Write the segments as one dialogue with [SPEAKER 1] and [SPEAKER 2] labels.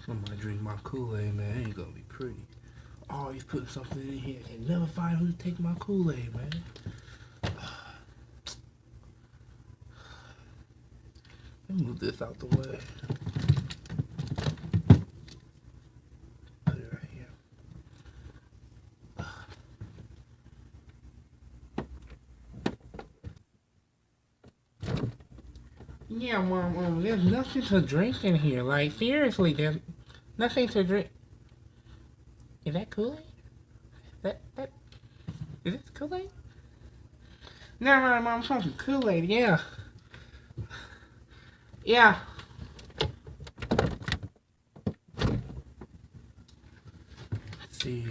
[SPEAKER 1] Somebody drink my Kool-Aid, man. It ain't gonna be pretty. Always putting something in here and never find who to take my Kool-Aid, man. Let me move this out the way. Put it right here. Yeah, Mom, there's nothing to drink in here. Like, seriously, there's nothing to drink. Is that Kool-Aid? Is this Kool-Aid? Never mind, Mom, I'm talking Kool-Aid, yeah. Yeah. Let's see.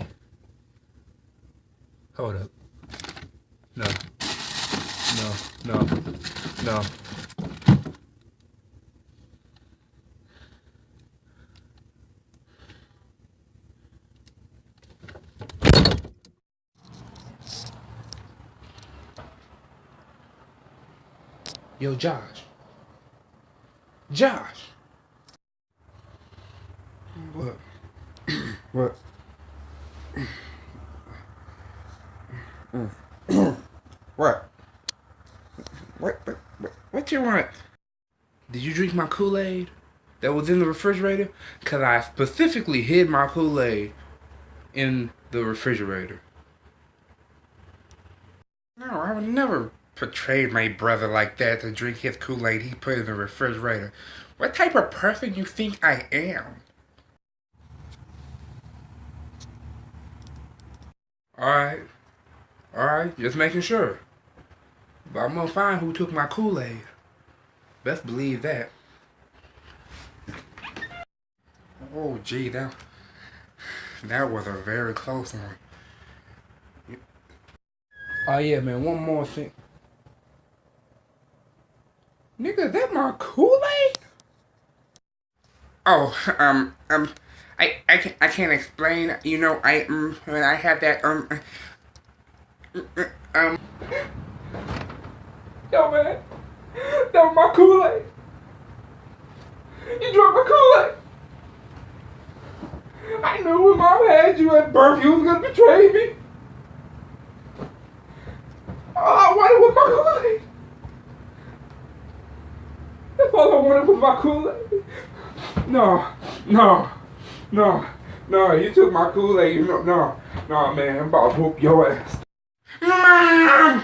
[SPEAKER 1] Hold up. No. No. Yo, Josh. Josh. What? What? What? What you want? Did you drink my Kool-Aid that was in the refrigerator? Cause I specifically hid my Kool-Aid in the refrigerator. No, I would never portray my brother like that to drink his Kool-Aid he put in the refrigerator. What type of person you think I am? Alright, just making sure. But I'm gonna find who took my Kool-Aid. Best believe that. Oh, gee, that was a very close one. Oh, yeah, man, one more thing. Nigga, is that my Kool-Aid? Oh, I can't explain. You know, when I had that, Yo, man, that was my Kool-Aid. You drank my Kool-Aid. I knew when Mom had you at birth, you was gonna betray me. All I wanted was my Kool-Aid. That's all I wanted was my Kool-Aid. No, you took my Kool-Aid. No, man, I'm about to whoop your ass. Mom!